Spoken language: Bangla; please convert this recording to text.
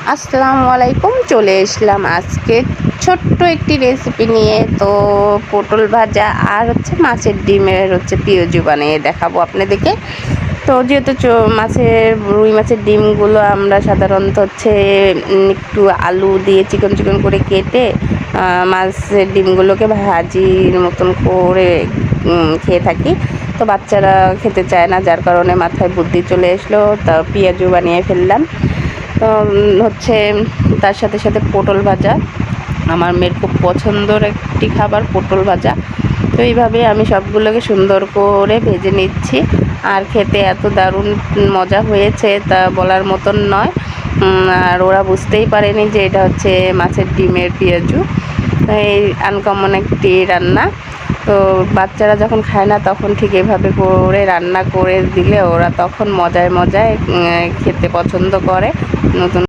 আসসালামু আলাইকুম। চলে এসলাম আজকে ছোট্ট একটি রেসিপি নিয়ে। তো পটল ভাজা আর মাছের ডিমের পিওজি বানিয়ে দেখাবো আপনাদেরকে। তো যেহেতু রুই মাছের ডিমগুলো আমরা সাধারণত একটু আলু দিয়ে চিকন চিকন করে কেটে মাছের ডিমগুলোকে ভাজির মতন করে খেয়ে থাকি। তো বাচ্চারা খেতে চায় না, যার কারণে মাথায় বুদ্ধি চলে আসলো, তা পেঁয়াজু বানিয়ে ফেললাম। তো তার সাথে সাথে পটল ভাজা, আমার মেয়ের খুব পছন্দের একটি খাবার পটল ভাজা। তো এইভাবে আমি সবগুলোকে সুন্দর করে ভেজে নিচ্ছি, আর খেতে এত দারুণ মজা হয়েছে তা বলার মতন নয়। আর ওরা বুঝতেই পারেনি যে এটা মাছের ডিমের পেঁয়াজু। এই আনকমন একটি রান্না। তো বাচ্চারা যখন খায় না তখন ঠিক এভাবে করে রান্না করে দিলে ওরা তখন মজায় মজায় খেতে পছন্দ করে। নতুন